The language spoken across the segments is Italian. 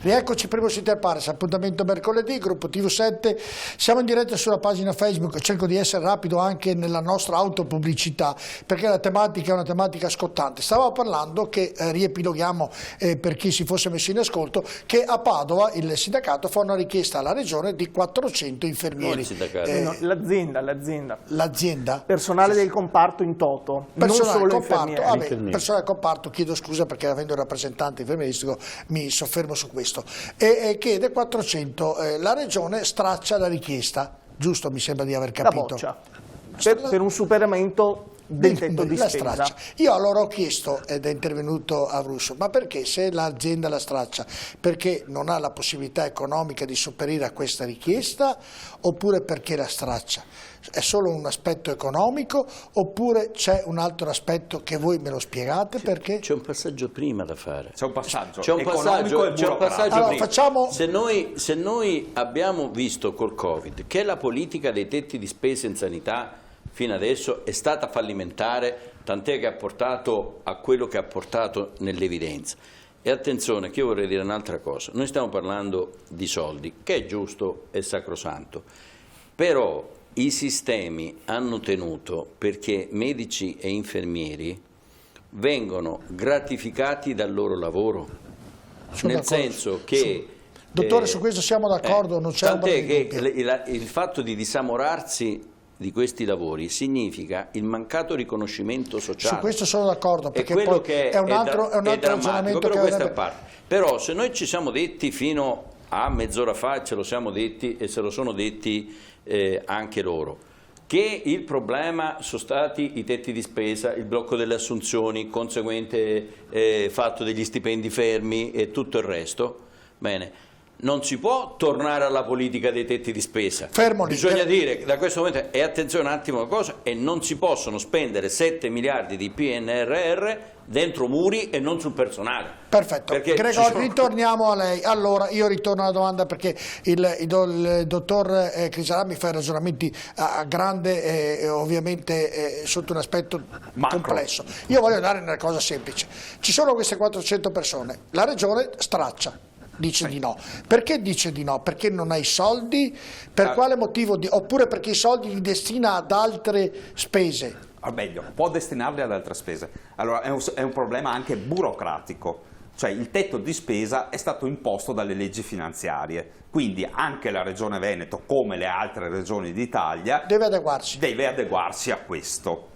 Rieccoci, primo si te pares, appuntamento mercoledì, gruppo TV7, siamo in diretta sulla pagina Facebook, cerco di essere rapido anche nella nostra autopubblicità perché la tematica è una tematica scottante. Stavo parlando che, riepiloghiamo per chi si fosse messo in ascolto, che a Padova il sindacato fa una richiesta alla regione di 400 infermieri. L'azienda. L'azienda? Personale del comparto in toto, non solo infermieri. Personale del comparto, chiedo scusa perché avendo il rappresentante infermieristico mi soffermo su questo, e chiede 400, la regione straccia la richiesta, giusto, mi sembra di aver capito? La boccia, per un superamento del tetto di spesa. Straccia. Io allora ho chiesto, ed è intervenuto Avruscio, ma perché se l'azienda la straccia? Perché non ha la possibilità economica di sopperire a questa richiesta oppure perché la straccia? È solo un aspetto economico oppure c'è un altro aspetto che voi me lo spiegate? Perché? C'è un passaggio prima da fare. C'è un passaggio economico e burocratico. Allora, facciamo... se noi abbiamo visto col Covid che la politica dei tetti di spesa in sanità fino adesso è stata fallimentare, tant'è che ha portato a quello che ha portato nell'evidenza. E attenzione, che io vorrei dire un'altra cosa, noi stiamo parlando di soldi, che è giusto e sacrosanto, però i sistemi hanno tenuto perché medici e infermieri vengono gratificati dal loro lavoro, nel senso che... Dottore, su questo siamo d'accordo, non c'è tant'è che il fatto di disamorarsi di questi lavori significa il mancato riconoscimento sociale. Su questo sono d'accordo, perché poi è un altro ragionamento però che questa è parte. Però se noi ci siamo detti fino a mezz'ora fa, ce lo siamo detti e se lo sono detti anche loro, che il problema sono stati i tetti di spesa, il blocco delle assunzioni, conseguente fatto degli stipendi fermi e tutto il resto, bene. Non si può tornare alla politica dei tetti di spesa. Bisogna dire che da questo momento, e attenzione un attimo a una cosa, e non si possono spendere 7 miliardi di PNRR dentro muri e non sul personale. Perfetto, Gregori, ritorniamo a lei. Allora, io ritorno alla domanda perché il dottor Crisalami fa ragionamenti a grande, ovviamente sotto un aspetto complesso. Io voglio dare una cosa semplice. Ci sono queste 400 persone, la regione straccia. Dice di no. Perché dice di no? Perché non ha i soldi? Per quale motivo? Oppure perché i soldi li destina ad altre spese? O meglio, può destinarli ad altre spese. Allora è un problema anche burocratico. Cioè il tetto di spesa è stato imposto dalle leggi finanziarie, quindi anche la Regione Veneto, come le altre regioni d'Italia, deve adeguarsi. Deve adeguarsi a questo.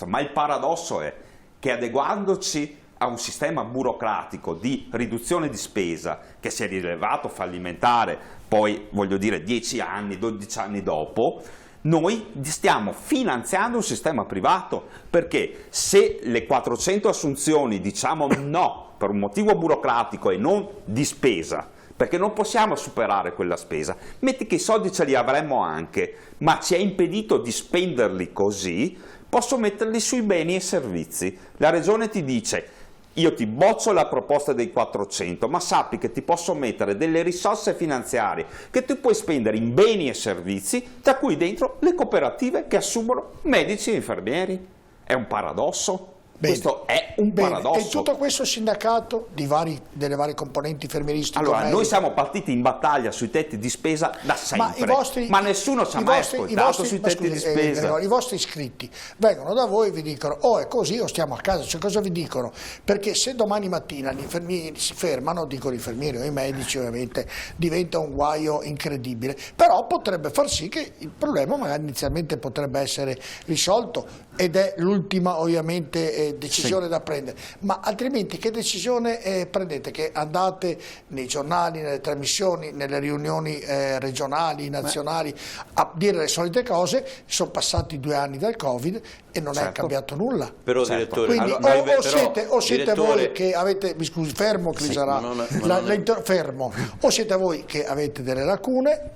Ma il paradosso è che adeguandoci a un sistema burocratico di riduzione di spesa che si è rivelato fallimentare, poi voglio dire 10 anni, 12 anni dopo, noi stiamo finanziando un sistema privato, perché se le 400 assunzioni diciamo no per un motivo burocratico e non di spesa, perché non possiamo superare quella spesa, metti che i soldi ce li avremmo anche, ma ci è impedito di spenderli così, posso metterli sui beni e servizi. La Regione ti dice: io ti boccio la proposta dei 400, ma sappi che ti posso mettere delle risorse finanziarie che tu puoi spendere in beni e servizi, tra cui dentro le cooperative che assumono medici e infermieri. È un paradosso? Bene. Questo è un paradosso. E tutto questo sindacato delle varie componenti infermieristiche? Allora, noi siamo partiti in battaglia sui tetti di spesa da sempre, ma nessuno ci ha mai ascoltato sui tetti di spesa. I vostri iscritti vengono da voi e vi dicono: oh, è così o stiamo a casa? Cioè, cosa vi dicono? Perché se domani mattina gli infermieri si fermano, dico gli infermieri o i medici ovviamente, diventa un guaio incredibile, però potrebbe far sì che il problema magari inizialmente potrebbe essere risolto, ed è l'ultima ovviamente decisione da prendere, ma altrimenti che decisione prendete? Che andate nei giornali, nelle trasmissioni, nelle riunioni regionali, nazionali a dire le solite cose? Sono passati 2 anni dal Covid e non è cambiato nulla. Però direttore, quindi o siete voi che avete, mi scusi, fermo Clisarà, fermo, o siete voi che avete delle lacune,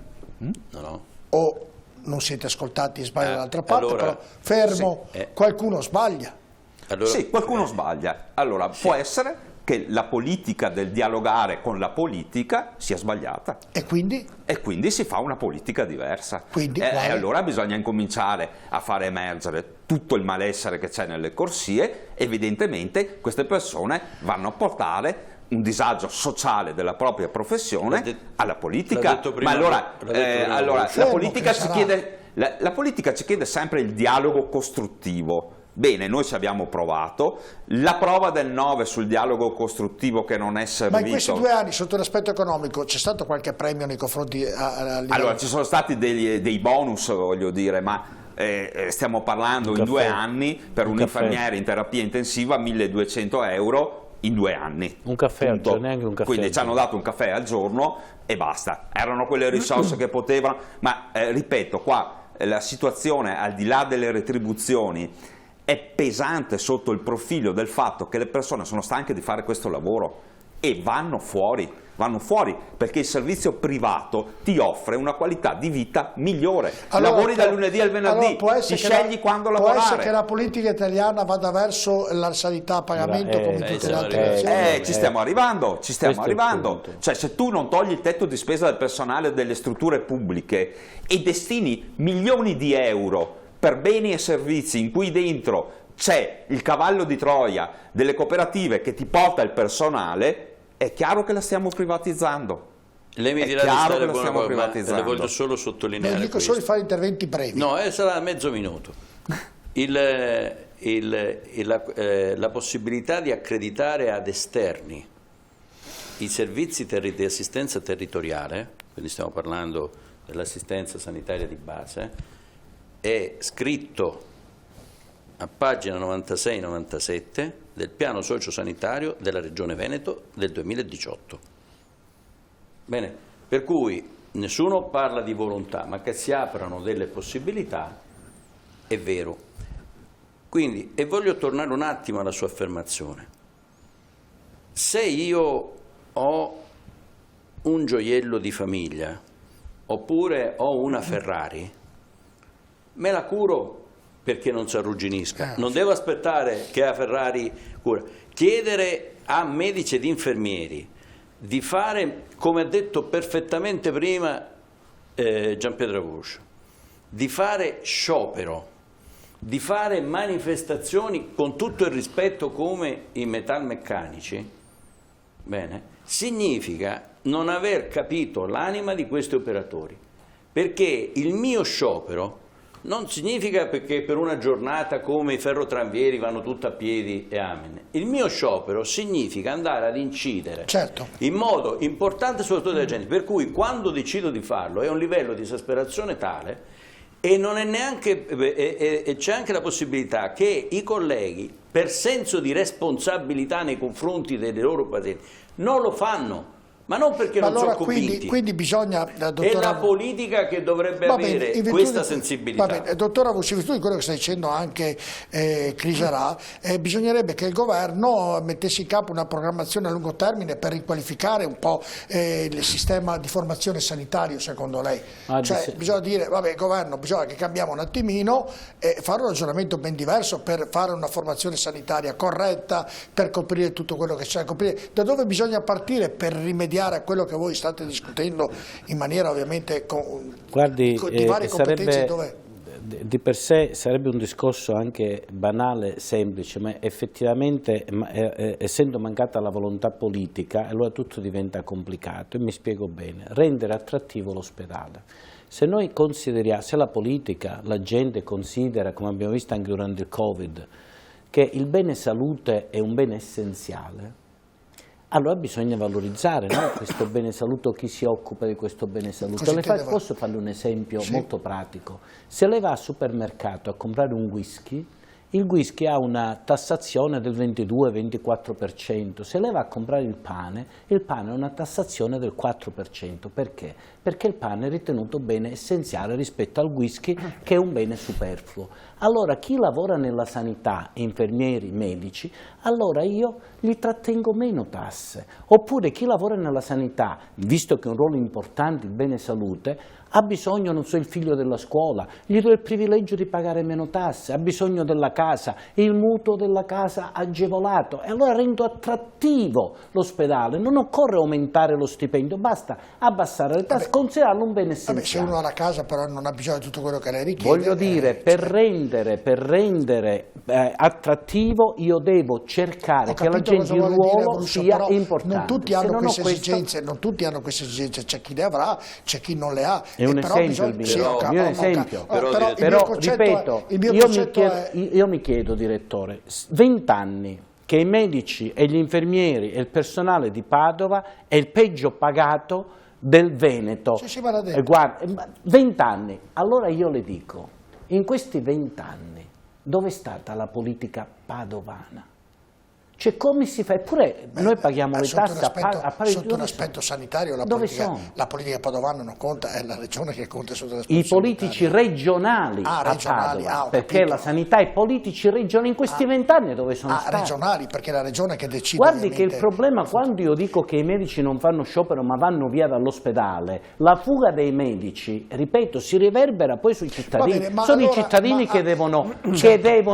o non siete ascoltati e sbaglia dall'altra parte, allora, però fermo, qualcuno sbaglia. Allora, sì, qualcuno sbaglia. Allora, può essere che la politica del dialogare con la politica sia sbagliata. E quindi? E quindi si fa una politica diversa. Quindi, e allora bisogna incominciare a fare emergere tutto il malessere che c'è nelle corsie. Evidentemente queste persone vanno a portare un disagio sociale della propria professione alla politica. Prima, ma allora la politica ci chiede sempre il dialogo costruttivo. Bene, noi ci abbiamo provato, la prova del 9 sul dialogo costruttivo che non è servito. Ma in questi 2 anni, sotto l'aspetto economico, c'è stato qualche premio nei confronti Allora, ci sono stati dei bonus, voglio dire, ma stiamo parlando in 2 anni per un infermiere in terapia intensiva 1.200 euro in 2 anni. Un caffè al giorno, neanche un caffè. Quindi ci hanno dato un caffè al giorno e basta. Erano quelle risorse che potevano, ma ripeto, qua la situazione, al di là delle retribuzioni, è pesante sotto il profilo del fatto che le persone sono stanche di fare questo lavoro e vanno fuori perché il servizio privato ti offre una qualità di vita migliore. Lavori dal lunedì al venerdì, ti scegli quando lavorare. Può essere che la politica italiana vada verso la sanità a pagamento come tutte le altre nazioni? Ci stiamo arrivando. Cioè, se tu non togli il tetto di spesa del personale delle strutture pubbliche e destini milioni di euro per beni e servizi in cui dentro c'è il cavallo di Troia delle cooperative che ti porta il personale, è chiaro che la stiamo privatizzando. Lei mi dirà di stare buono, ma le voglio solo sottolineare. Dico solo di fare interventi brevi. No, sarà mezzo minuto. La possibilità di accreditare ad esterni i servizi di assistenza territoriale, quindi stiamo parlando dell'assistenza sanitaria di base, è scritto a pagina 96-97 del piano sociosanitario della Regione Veneto del 2018. Bene, per cui nessuno parla di volontà, ma che si aprano delle possibilità, è vero. Quindi, e voglio tornare un attimo alla sua affermazione. Se io ho un gioiello di famiglia, oppure ho una Ferrari, me la curo perché non si arrugginisca, non devo aspettare che la Ferrari cura. Chiedere a medici ed infermieri di fare, come ha detto perfettamente prima Gianpietro Aguscio, di fare sciopero, di fare manifestazioni con tutto il rispetto come i metalmeccanici, bene, significa non aver capito l'anima di questi operatori, perché il mio sciopero non significa perché per una giornata come i ferrotranvieri vanno tutti a piedi e amen. Il mio sciopero significa andare ad incidere in modo importante sulla vita della gente, per cui quando decido di farlo è un livello di esasperazione tale e non è neanche, e c'è anche la possibilità che i colleghi, per senso di responsabilità nei confronti dei loro pazienti, non lo fanno. Ma non perché non sono convinti, quindi bisogna, è la politica che dovrebbe avere questa sensibilità. Va bene, dottor Agusci, in virtù di quello che sta dicendo anche Crisarà, bisognerebbe che il governo mettesse in campo una programmazione a lungo termine per riqualificare un po' il sistema di formazione sanitario, secondo lei. Bisogna dire, vabbè, governo, bisogna che cambiamo un attimino e fare un ragionamento ben diverso per fare una formazione sanitaria corretta, per coprire tutto quello che c'è da coprire. Da dove bisogna partire per rimediare a quello che voi state discutendo in maniera ovviamente di varie competenze? Di per sé sarebbe un discorso anche banale, semplice, ma effettivamente essendo mancata la volontà politica, allora tutto diventa complicato e mi spiego bene. Rendere attrattivo l'ospedale. Se noi consideriamo, se la politica, la gente considera, come abbiamo visto anche durante il Covid, che il bene salute è un bene essenziale, allora bisogna valorizzare, no? Questo bene salute, chi si occupa di questo bene salute. Posso farle un esempio molto pratico? Se lei va al supermercato a comprare un whisky, il whisky ha una tassazione del 22-24%, se lei va a comprare il pane ha una tassazione del 4%. Perché? Perché il pane è ritenuto bene essenziale rispetto al whisky, che è un bene superfluo. Allora chi lavora nella sanità, infermieri, medici, allora io gli trattengo meno tasse. Oppure chi lavora nella sanità, visto che è un ruolo importante il bene salute, ha bisogno, non so, il figlio della scuola, gli do il privilegio di pagare meno tasse, ha bisogno della casa, il mutuo della casa agevolato, e allora rendo attrattivo l'ospedale, non occorre aumentare lo stipendio, basta abbassare le tasse, considerarlo un bene essenziale. Se uno ha la casa però non ha bisogno di tutto quello che lei richiede... Voglio dire, per rendere attrattivo io devo cercare che la gente, il ruolo sia importante. Non tutti hanno queste esigenze, non tutti hanno queste esigenze, c'è chi le avrà, c'è chi non le ha. È un esempio il mio, però ripeto, io mi chiedo, direttore, 20 anni che i medici e gli infermieri e il personale di Padova è il peggio pagato del Veneto. Sì, guarda, 20 anni, allora io le dico, in questi 20 anni dove è stata la politica padovana? Cioè, come si fa? Eppure noi paghiamo le tasse a pari. Sotto un aspetto sanitario la politica padovana non conta, è la regione che conta sotto l'aspetto sanitario. I politici regionali a Padova, perché la sanità e i politici regionali in questi 20 anni dove sono stati? Regionali, perché è la regione che decide. Guardi che il problema, quando io dico che i medici non fanno sciopero ma vanno via dall'ospedale, la fuga dei medici, ripeto, si riverbera poi sui cittadini. Bene, sono i cittadini che devono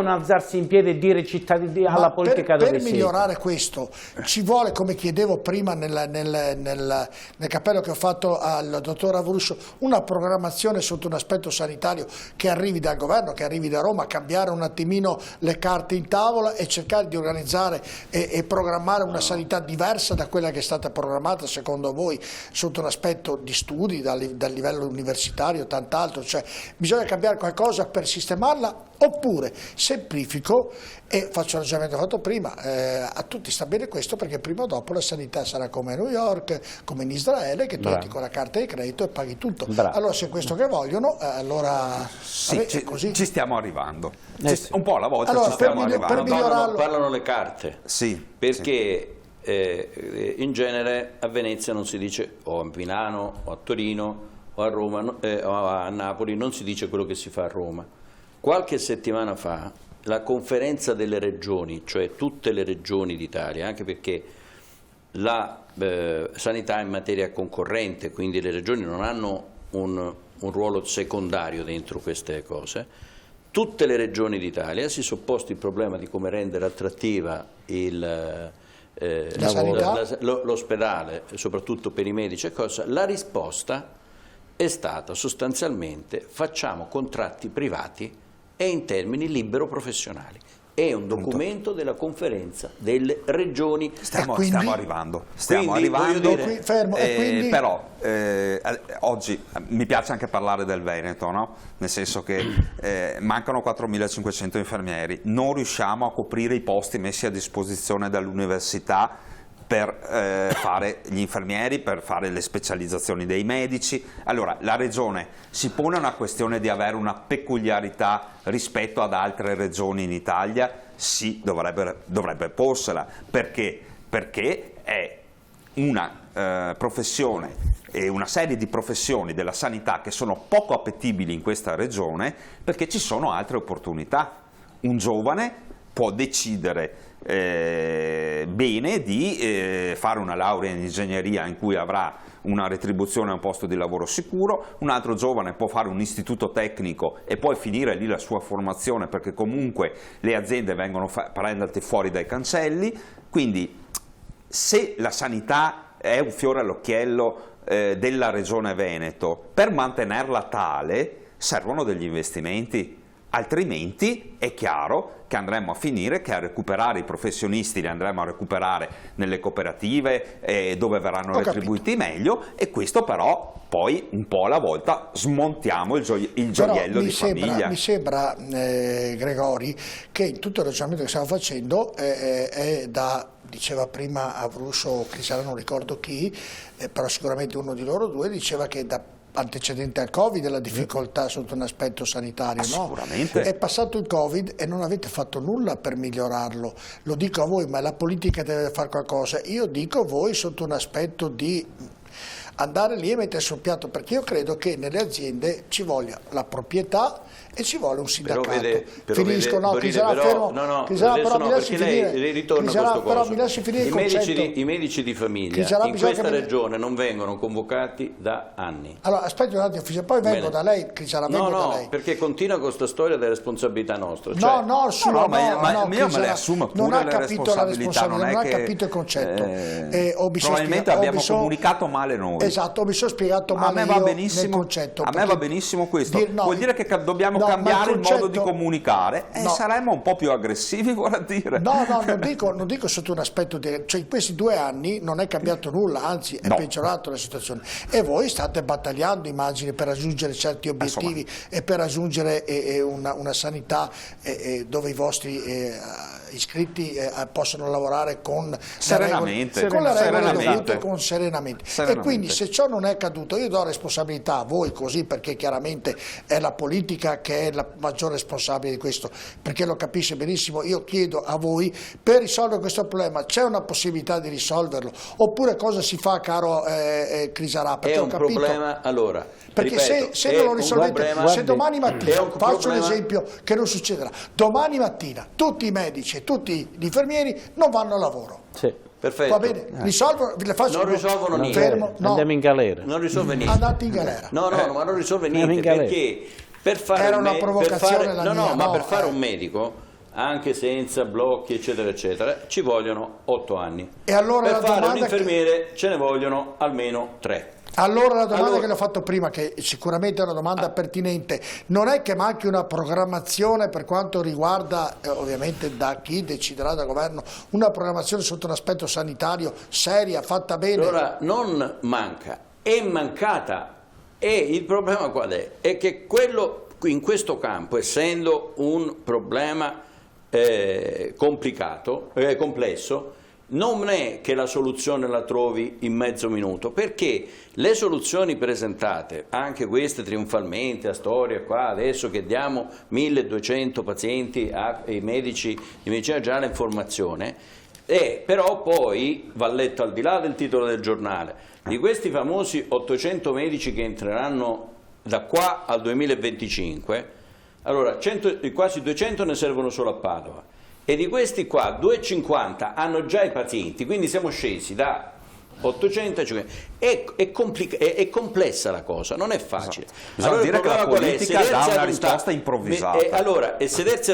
alzarsi in piedi e dire alla politica dove siete. Migliorare questo ci vuole, come chiedevo prima nel cappello che ho fatto al dottor Avruscio, una programmazione sotto un aspetto sanitario che arrivi dal governo, che arrivi da Roma, cambiare un attimino le carte in tavola e cercare di organizzare e programmare una sanità diversa da quella che è stata programmata secondo voi sotto un aspetto di studi dal livello universitario, tant'altro, cioè bisogna cambiare qualcosa per sistemarla, oppure semplifico e faccio il ragionamento fatto prima, a tutti sta bene questo perché prima o dopo la sanità sarà come a New York, come in Israele, che tu entri con la carta di credito e paghi tutto. Allora se è questo che vogliono, allora sì, così. Ci stiamo arrivando. Un po' alla volta ci stiamo arrivando. Parlano le carte. Sì. Perché in genere a Venezia non si dice, o a Milano, o a Torino, o a Roma, o a Napoli, non si dice quello che si fa a Roma. Qualche settimana fa la conferenza delle regioni, cioè tutte le regioni d'Italia, anche perché la sanità è in materia concorrente, quindi le regioni non hanno un ruolo secondario dentro queste cose, tutte le regioni d'Italia si sono posti il problema di come rendere attrattiva l'ospedale, soprattutto per i medici e cosa. La risposta è stata sostanzialmente: facciamo contratti privati e in termini libero-professionali. È un documento della conferenza delle regioni. Stiamo arrivando. Però oggi mi piace anche parlare del Veneto, no? Nel senso che mancano 4.500 infermieri, non riusciamo a coprire i posti messi a disposizione dall'università per fare gli infermieri, per fare le specializzazioni dei medici. Allora la Regione si pone una questione di avere una peculiarità rispetto ad altre regioni in Italia? Sì, dovrebbe porsela. Perché? Perché è una professione e una serie di professioni della sanità che sono poco appetibili in questa regione, perché ci sono altre opportunità. Un giovane può decidere bene di fare una laurea in ingegneria in cui avrà una retribuzione a un posto di lavoro sicuro, un altro giovane può fare un istituto tecnico e poi finire lì la sua formazione, perché comunque le aziende vengono prendete fuori dai cancelli. Quindi se la sanità è un fiore all'occhiello della Regione Veneto, per mantenerla tale servono degli investimenti. Altrimenti è chiaro che andremo a finire che a recuperare i professionisti li andremo a recuperare nelle cooperative dove verranno retribuiti meglio, e questo però poi un po' alla volta smontiamo il gioiello di famiglia. Mi sembra Gregori, che in tutto il ragionamento che stiamo facendo è da, diceva prima Avruscio, Cristiano, non ricordo chi, però sicuramente uno di loro due, diceva che da antecedente al Covid la difficoltà sotto un aspetto sanitario, no? Sicuramente. È passato il Covid e non avete fatto nulla per migliorarlo. Lo dico a voi, ma la politica deve fare qualcosa. Io dico a voi sotto un aspetto di andare lì e mettersi un piatto, perché io credo che nelle aziende ci voglia la proprietà e ci vuole un sindacato. Finisco, no, Chisarà, fermo. Chisarà, però mi lasci finire. Lei ritorna Chisarà, questo però coso. mi lasci finire il concetto. I medici di famiglia Chisarà, in questa regione non vengono convocati da anni. Allora, aspetti un attimo, poi vengo da lei, Chisarà, vengo da lei. Perché continua con questa storia della responsabilità nostra. Cioè, io me le assumo pure non ha le capito la responsabilità, responsabilità, non ha capito il concetto. Probabilmente abbiamo comunicato male noi. Esatto, mi sono spiegato male io nel concetto. A me va benissimo questo, vuol dire che dobbiamo cambiare il modo di comunicare e saremmo un po' più aggressivi, vuol dire. No, non dico sotto un aspetto, cioè in questi 2 anni non è cambiato nulla, anzi è peggiorato la situazione e voi state battagliando, immagini, per raggiungere certi obiettivi e per raggiungere una sanità dove i vostri iscritti possono lavorare con serenamente, con le regole dovute, con serenamente. E quindi se ciò non è accaduto io do responsabilità a voi così, perché chiaramente è la politica che è la maggiore responsabile di questo, perché lo capisce benissimo. Io chiedo a voi, per risolvere questo problema c'è una possibilità di risolverlo oppure cosa si fa, caro Crisarà? Perché è un problema, allora, perché ripeto, se non lo risolvete, se domani mattina, faccio un esempio che non succederà, domani mattina tutti i medici e tutti gli infermieri non vanno a lavoro. Sì. Perfetto. Va bene, non risolvono niente. Andiamo in galera. Non risolve niente. Andate in galera. No, ma non risolve niente, perché per fare era una provocazione per fare un medico, anche senza blocchi eccetera eccetera, ci vogliono 8 anni. E allora per fare un infermiere ce ne vogliono almeno 3. Allora la domanda che le ho fatto prima, che sicuramente è una domanda pertinente, non è che manchi una programmazione per quanto riguarda, ovviamente da chi deciderà dal governo, una programmazione sotto un aspetto sanitario seria, fatta bene? Allora, non manca, è mancata, e il problema qual è? È che quello in questo campo, essendo un problema complesso, non è che la soluzione la trovi in mezzo minuto, perché le soluzioni presentate, anche queste trionfalmente a storia qua, adesso che diamo 1200 pazienti ai medici di medicina generale in formazione, però poi va letto al di là del titolo del giornale, di questi famosi 800 medici che entreranno da qua al 2025, allora quasi 200 ne servono solo a Padova. E di questi qua 250 hanno già i pazienti, quindi siamo scesi da 800 a 500. È complessa la cosa, non è facile. Bisogna dire che la politica dà una risposta improvvisata. Allora, sedersi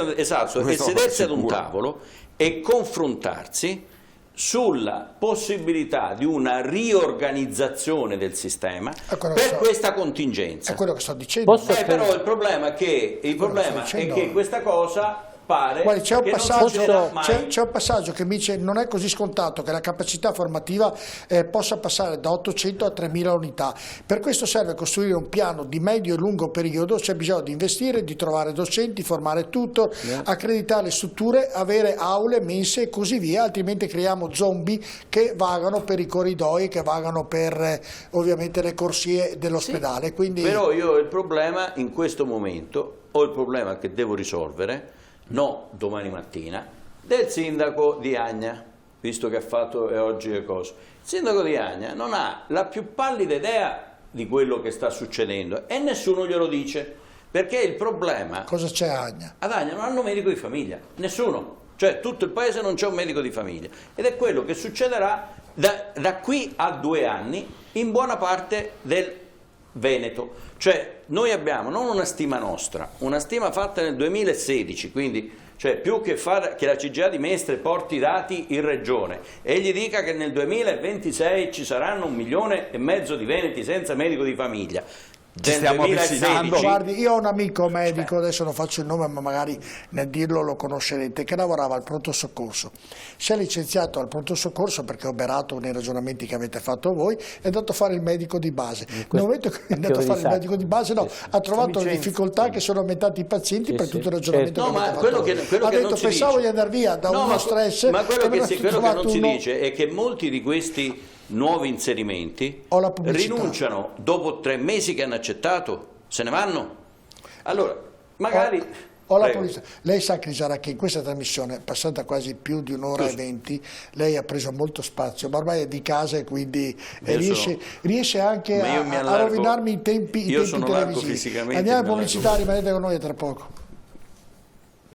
ad un tavolo e confrontarsi sulla possibilità di una riorganizzazione del sistema per questa contingenza. È quello che sto dicendo. Però il problema è che questa cosa pare. Guardi, c'è un passaggio che mi dice non è così scontato che la capacità formativa possa passare da 800 a 3000 unità. Per questo serve costruire un piano di medio e lungo periodo, c'è bisogno di investire, di trovare docenti, formare tutor, accreditare le strutture, avere aule, mense e così via, altrimenti creiamo zombie che vagano per i corridoi, che vagano per ovviamente le corsie dell'ospedale. Quindi... Però io ho il problema in questo momento, ho il problema che devo risolvere, no domani mattina, del sindaco di Agna, visto che ha fatto oggi le cose. Il sindaco di Agna non ha la più pallida idea di quello che sta succedendo e nessuno glielo dice, perché il problema... Cosa c'è a Agna? Ad Agna non hanno medico di famiglia, nessuno, cioè tutto il paese non c'è un medico di famiglia, ed è quello che succederà da qui a 2 anni in buona parte del Veneto. Cioè noi abbiamo non una stima nostra, una stima fatta nel 2016, quindi cioè più che la CGA di Mestre porti i dati in regione e gli dica che nel 2026 ci saranno 1,5 milioni di veneti senza medico di famiglia. Ci stiamo avvicinando. Guardi, io ho un amico medico, adesso non faccio il nome ma magari nel dirlo lo conoscerete, che lavorava al pronto soccorso, si è licenziato al pronto soccorso perché è oberato nei ragionamenti che avete fatto voi, è andato a fare il medico di base. Nel momento che è andato a fare il medico di base ha trovato le difficoltà che sono aumentati i pazienti per tutto il ragionamento che avete fatto voi. Ha detto pensavo di andare via da uno stress, ma quello che non si dice è che molti di questi nuovi inserimenti rinunciano dopo 3 mesi che hanno accettato, se ne vanno. Allora magari Ho la Prego. pubblicità. Lei sa, Crisara, che in questa trasmissione, passata quasi più di un'ora e 20, lei ha preso molto spazio, ma ormai è di casa e quindi riesce anche Ma io mi a allargo- rovinarmi i tempi io sono largo televisivi. fisicamente, Andiamo mi in pubblicità, allargo. rimanete con noi tra poco.